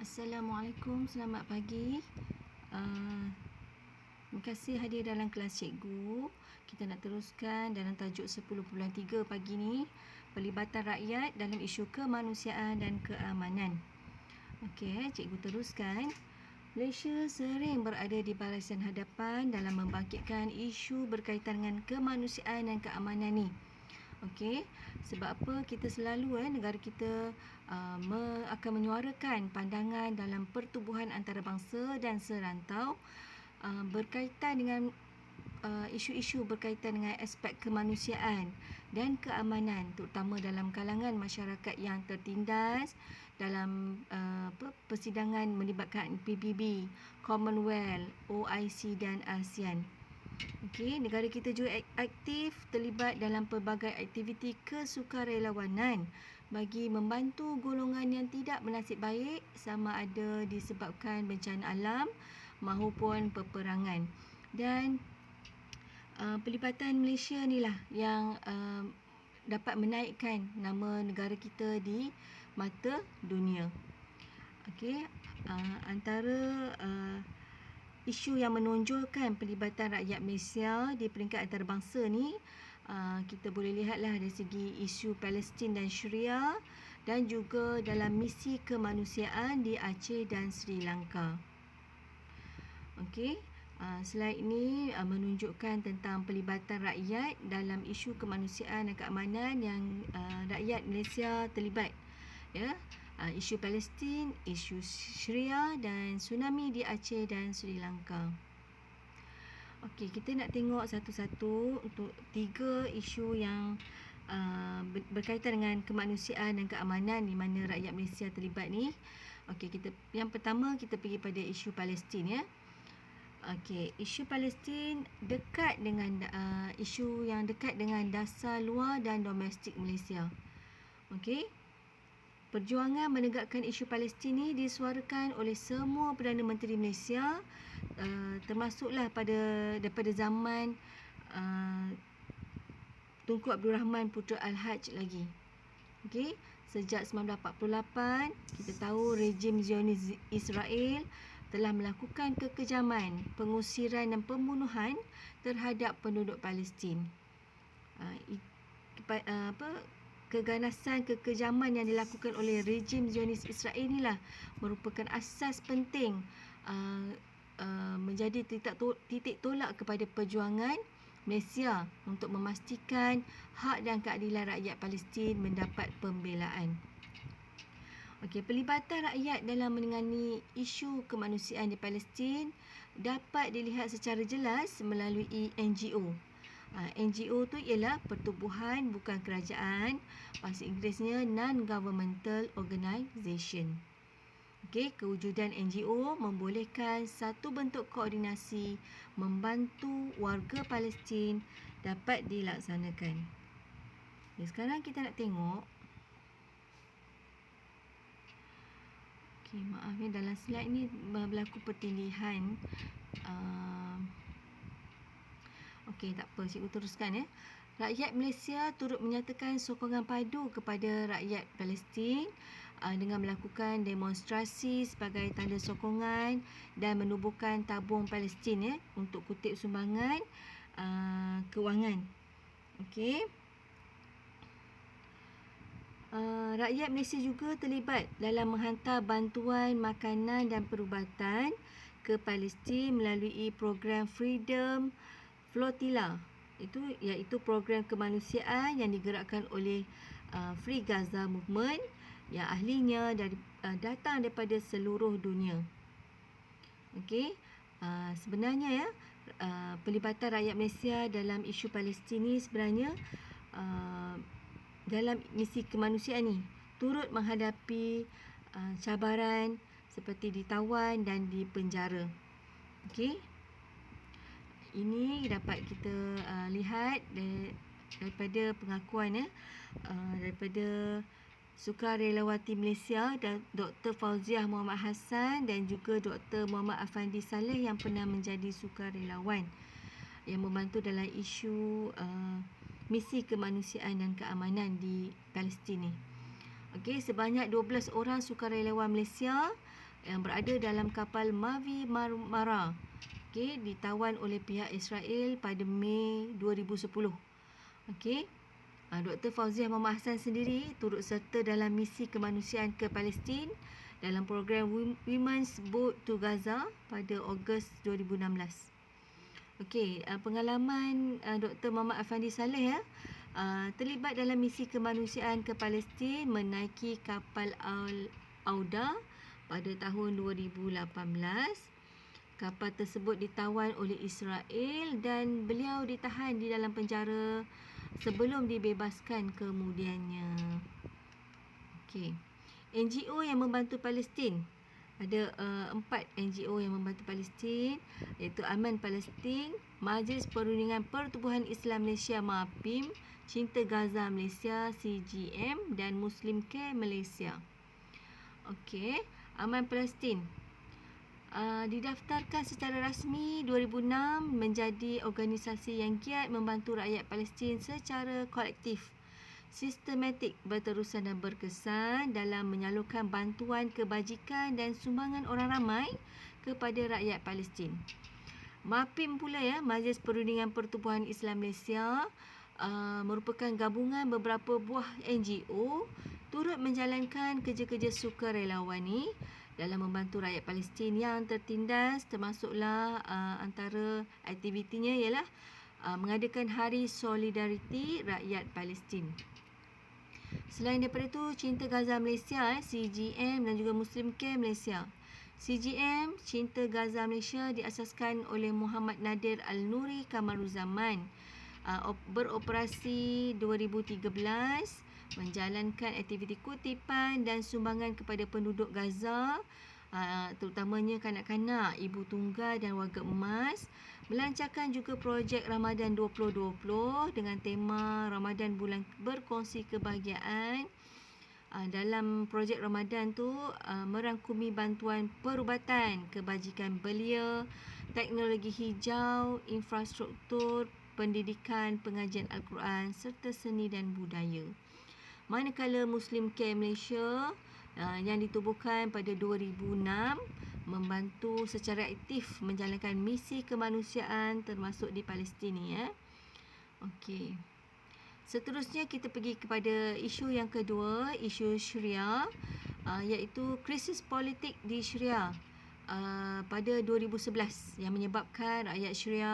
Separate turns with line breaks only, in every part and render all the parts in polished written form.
Assalamualaikum, selamat pagi. Terima kasih hadir dalam kelas cikgu. Kita nak teruskan dalam tajuk 10.3 pagi ni, pelibatan rakyat dalam isu kemanusiaan dan keamanan. Okey, cikgu teruskan. Malaysia sering berada di barisan hadapan dalam membangkitkan isu berkaitan dengan kemanusiaan dan keamanan ni. Okey, sebab apa kita selalu negara kita akan menyuarakan pandangan dalam pertubuhan antarabangsa dan serantau berkaitan dengan isu-isu berkaitan dengan aspek kemanusiaan dan keamanan, terutama dalam kalangan masyarakat yang tertindas dalam persidangan melibatkan PBB, Commonwealth, OIC dan ASEAN. Okey, negara kita juga aktif terlibat dalam pelbagai aktiviti kesukarelawanan bagi membantu golongan yang tidak bernasib baik, sama ada disebabkan bencana alam maupun peperangan. Dan pelibatan Malaysia ni lah yang dapat menaikkan nama negara kita di mata dunia. Okey, antara isu yang menonjolkan pelibatan rakyat Malaysia di peringkat antarabangsa ni, kita boleh lihatlah dari segi isu Palestin dan Syria dan juga dalam misi kemanusiaan di Aceh dan Sri Lanka. Okey, slide ini menunjukkan tentang pelibatan rakyat dalam isu kemanusiaan dan keamanan yang rakyat Malaysia terlibat. Ya, isu Palestin, isu Syria dan tsunami di Aceh dan Sri Lanka. Okey, kita nak tengok satu-satu untuk 3 isu yang berkaitan dengan kemanusiaan dan keamanan di mana rakyat Malaysia terlibat ni. Okey, yang pertama kita pergi pada isu Palestin, ya. Okey, isu Palestin dekat dengan isu yang dekat dengan dasar luar dan domestik Malaysia. Okey, perjuangan menegakkan isu Palestin ni disuarakan oleh semua Perdana Menteri Malaysia, termasuklah daripada zaman Tunku Abdul Rahman Putra Al-Haj lagi. Okey, sejak 1948 kita tahu rejim Zionis Israel telah melakukan kekejaman, pengusiran dan pembunuhan terhadap penduduk Palestin. Keganasan kekejaman yang dilakukan oleh rejim Zionis Israel inilah merupakan asas penting menjadi titik tolak kepada perjuangan Malaysia untuk memastikan hak dan keadilan rakyat Palestin mendapat pembelaan. Okey, pelibatan rakyat dalam menangani isu kemanusiaan di Palestin dapat dilihat secara jelas melalui NGO. NGO tu ialah pertubuhan bukan kerajaan, bahasa Inggerisnya Non-Governmental Organisation. Okey, kewujudan NGO membolehkan satu bentuk koordinasi membantu warga Palestin dapat dilaksanakan. Okay, sekarang kita nak tengok. Okey, maaf ya, dalam slide ni berlaku pertindihan. Okey, tak apa, cikgu teruskan ya. Rakyat Malaysia turut menyatakan sokongan padu kepada rakyat Palestin dengan melakukan demonstrasi sebagai tanda sokongan dan menubuhkan tabung Palestin ya untuk kutip sumbangan kewangan. Okey. Rakyat Malaysia juga terlibat dalam menghantar bantuan makanan dan perubatan ke Palestin melalui program Freedom Flotilla, iaitu program kemanusiaan yang digerakkan oleh Free Gaza Movement yang ahlinya datang daripada seluruh dunia. Okey, sebenarnya ya, pelibatan rakyat Malaysia dalam isu Palestin ni sebenarnya dalam misi kemanusiaan ni turut menghadapi cabaran seperti ditawan dan dipenjara. Okey, ini dapat kita lihat daripada pengakuan daripada Sukarelawati Malaysia dan Dr. Fauziah Muhammad Hassan dan juga Dr. Muhammad Afandi Saleh yang pernah menjadi sukarelawan yang membantu dalam isu misi kemanusiaan dan keamanan di Palestin ni. Okey, sebanyak 12 orang sukarelawan Malaysia yang berada dalam kapal Mavi Marmara, okey, ditawan oleh pihak Israel pada Mei 2010. Okey. Dr. Fauziah Muhammad Hassan sendiri turut serta dalam misi kemanusiaan ke Palestin dalam program Women's Boat to Gaza pada Ogos 2016. Okey, pengalaman Dr. Muhammad Afandi Saleh terlibat dalam misi kemanusiaan ke Palestin menaiki kapal Al-Auda pada tahun 2018. Kapal tersebut ditawan oleh Israel dan beliau ditahan di dalam penjara sebelum dibebaskan kemudiannya. Okey. NGO yang membantu Palestin. Ada 4 NGO yang membantu Palestin, iaitu Aman Palestin, Majlis Perundingan Pertubuhan Islam Malaysia MAPIM, Cinta Gaza Malaysia CGM dan Muslim Care Malaysia. Okey, Aman Palestin didaftarkan secara rasmi 2006 menjadi organisasi yang giat membantu rakyat Palestin secara kolektif, sistematik, berterusan dan berkesan dalam menyalurkan bantuan kebajikan dan sumbangan orang ramai kepada rakyat Palestin. MAPIM pula Majlis Perundingan Pertubuhan Islam Malaysia merupakan gabungan beberapa buah NGO turut menjalankan kerja-kerja sukarelawan ni dalam membantu rakyat Palestin yang tertindas, termasuklah antara aktivitinya ialah mengadakan Hari Solidariti Rakyat Palestin. Selain daripada itu, Cinta Gaza Malaysia CGM dan juga Muslim Care Malaysia. CGM, Cinta Gaza Malaysia, diasaskan oleh Muhammad Nadir Al-Nuri Kamaruzaman, beroperasi 2013, menjalankan aktiviti kutipan dan sumbangan kepada penduduk Gaza, terutamanya kanak-kanak, ibu tunggal dan warga emas. Melancarkan juga projek Ramadan 2020 dengan tema Ramadan Bulan Berkongsi Kebahagiaan. Dalam projek Ramadan tu merangkumi bantuan perubatan, kebajikan belia, teknologi hijau, infrastruktur, pendidikan, pengajian Al-Quran serta seni dan budaya. Manakala Muslim Care Malaysia yang ditubuhkan pada 2006 membantu secara aktif menjalankan misi kemanusiaan termasuk di Palestin ni. Okey. Seterusnya kita pergi kepada isu yang kedua, isu Syria, iaitu krisis politik di Syria pada 2011 yang menyebabkan rakyat Syria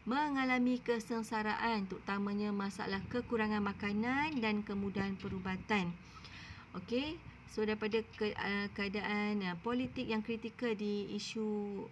mengalami kesengsaraan, terutamanya masalah kekurangan makanan dan kemudahan perubatan. Okey, so daripada keadaan politik yang kritikal di isu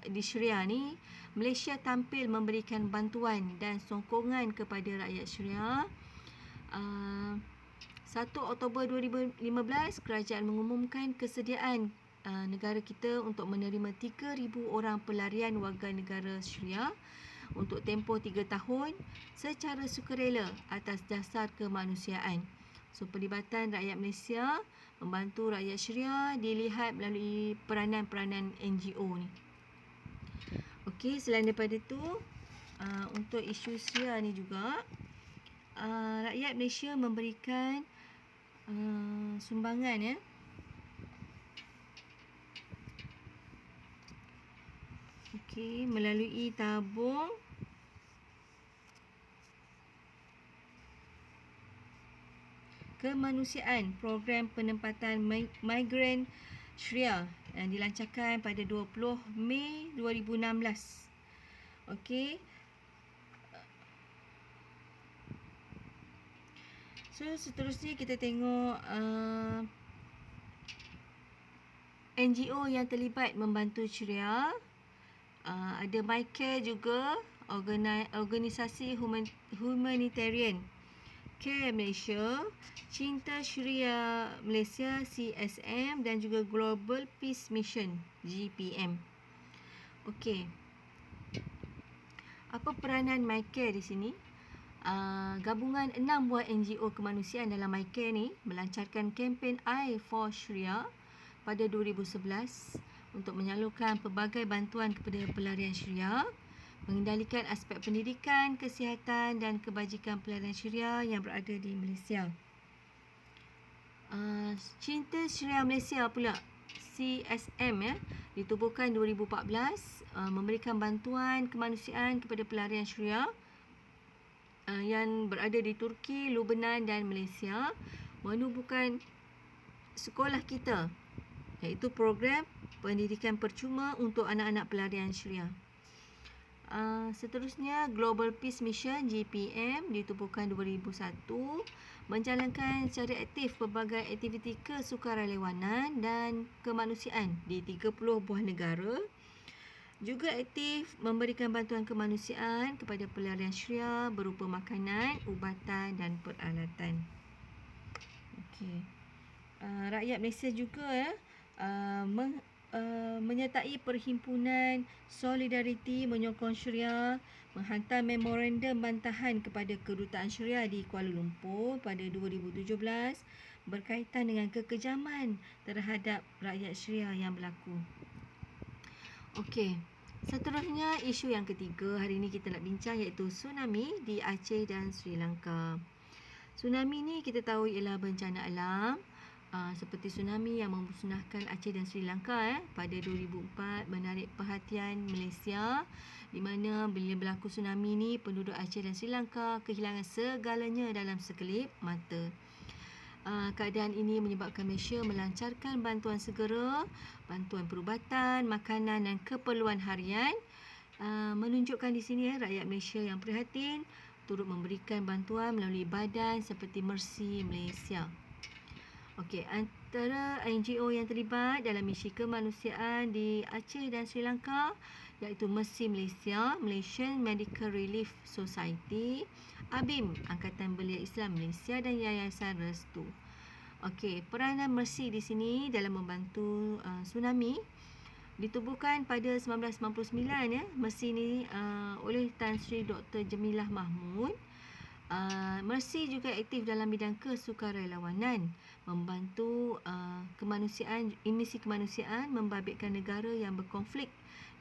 di Syria ni, Malaysia tampil memberikan bantuan dan sokongan kepada rakyat Syria. 1 Oktober 2015, kerajaan mengumumkan kesediaan negara kita untuk menerima 3,000 orang pelarian warga negara Syria untuk tempoh 3 tahun secara sukarela atas dasar kemanusiaan. So, pelibatan rakyat Malaysia membantu rakyat Syria dilihat melalui peranan-peranan NGO ni. Okey, selain daripada itu, untuk isu Syria ni juga, rakyat Malaysia memberikan sumbangan Okey, melalui tabung kemanusiaan program penempatan migran Syria yang dilancarkan pada 20 Mei 2016. Okey. So, seterusnya kita tengok NGO yang terlibat membantu Syria. Ada MyCare juga, organisasi humanitarian Care Malaysia, Cinta Syria Malaysia CSM dan juga Global Peace Mission GPM. Okey. Apa peranan MyCare di sini? Gabungan 6 buah NGO kemanusiaan dalam MyCare ni melancarkan kempen I for Syria pada 2011 untuk menyalurkan pelbagai bantuan kepada pelarian Syria, mengendalikan aspek pendidikan, kesihatan dan kebajikan pelarian Syria yang berada di Malaysia. Cinta Syria Malaysia pula, CSM ditubuhkan 2014, memberikan bantuan kemanusiaan kepada pelarian Syria yang berada di Turki, Lebanon dan Malaysia, menubuhkan sekolah kita, iaitu program pendidikan percuma untuk anak-anak pelarian Syria. Seterusnya, Global Peace Mission GPM ditubuhkan 2001, menjalankan secara aktif pelbagai aktiviti kesukarelawanan dan kemanusiaan di 30 buah negara. Juga aktif memberikan bantuan kemanusiaan kepada pelarian Syria berupa makanan, ubatan dan peralatan. Okey. Rakyat Malaysia juga menyertai perhimpunan Solidariti Menyokong Syria menghantar memorandum bantahan kepada Kedutaan Syria di Kuala Lumpur pada 2017 berkaitan dengan kekejaman terhadap rakyat Syria yang berlaku. Okey, seterusnya isu yang ketiga hari ini kita nak bincang iaitu tsunami di Aceh dan Sri Lanka. Tsunami ni kita tahu ialah bencana alam seperti tsunami yang memusnahkan Aceh dan Sri Lanka pada 2004, menarik perhatian Malaysia, di mana bila berlaku tsunami ni penduduk Aceh dan Sri Lanka kehilangan segalanya dalam sekelip mata. Keadaan ini menyebabkan Malaysia melancarkan bantuan segera, bantuan perubatan, makanan dan keperluan harian. Menunjukkan di sini rakyat Malaysia yang prihatin turut memberikan bantuan melalui badan seperti Mercy Malaysia. Okey, antara NGO yang terlibat dalam misi kemanusiaan di Aceh dan Sri Lanka iaitu Mercy Malaysia, Malaysian Medical Relief Society, ABIM, Angkatan Belia Islam Malaysia dan Yayasan Restu. Okey, peranan Mercy di sini dalam membantu tsunami ditubuhkan pada 1999 Mercy ni oleh Tan Sri Dr. Jemilah Mahmud. Mercy juga aktif dalam bidang kesukarelawanan, membantu misi kemanusiaan membabitkan negara yang berkonflik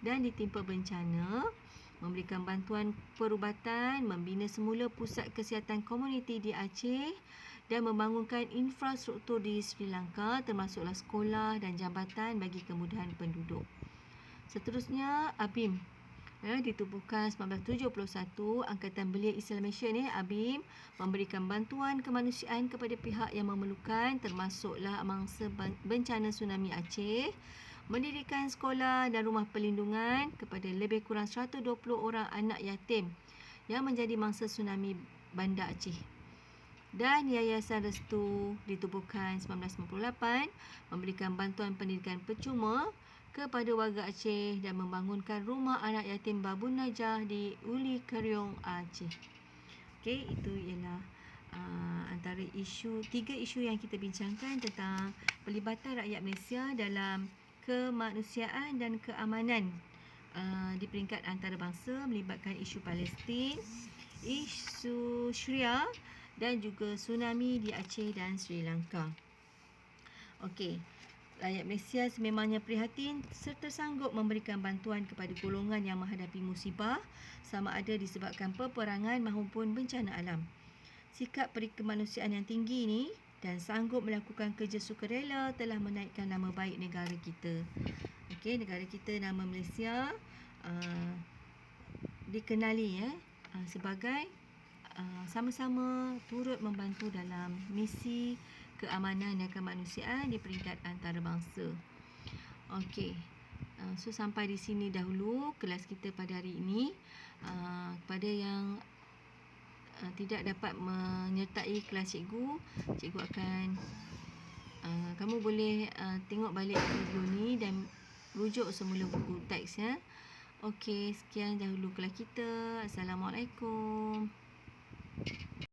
dan ditimpa bencana, memberikan bantuan perubatan, membina semula pusat kesihatan komuniti di Aceh dan membangunkan infrastruktur di Sri Lanka termasuklah sekolah dan jambatan bagi kemudahan penduduk. Seterusnya, ABIM ditubuhkan 1971, Angkatan Belia Islam Malaysia ni ABIM memberikan bantuan kemanusiaan kepada pihak yang memerlukan termasuklah mangsa bencana tsunami Aceh, mendirikan sekolah dan rumah perlindungan kepada lebih kurang 120 orang anak yatim yang menjadi mangsa tsunami Banda Aceh. Dan Yayasan Restu ditubuhkan 1998, memberikan bantuan pendidikan percuma kepada warga Aceh dan membangunkan rumah anak yatim Babun Najah di Uli Keryong, Aceh. Okey, itu ialah antara tiga isu yang kita bincangkan tentang pelibatan rakyat Malaysia dalam kemanusiaan dan keamanan di peringkat antarabangsa, melibatkan isu Palestin, isu Syria dan juga tsunami di Aceh dan Sri Lanka. Okey, rakyat Malaysia sememangnya prihatin serta sanggup memberikan bantuan kepada golongan yang menghadapi musibah sama ada disebabkan peperangan maupun bencana alam. Sikap perikemanusiaan yang tinggi ini dan sanggup melakukan kerja sukarela telah menaikkan nama baik negara kita. Okey, negara kita nama Malaysia dikenali sebagai sama-sama turut membantu dalam misi keamanan dan kemanusiaan di peringkat antarabangsa. Okey, so sampai di sini dahulu kelas kita pada hari ini. Kepada yang tidak dapat menyertai kelas cikgu akan kamu boleh tengok balik video ni dan rujuk semula buku teks ya. Okey, sekian dahulu kelas kita. Assalamualaikum.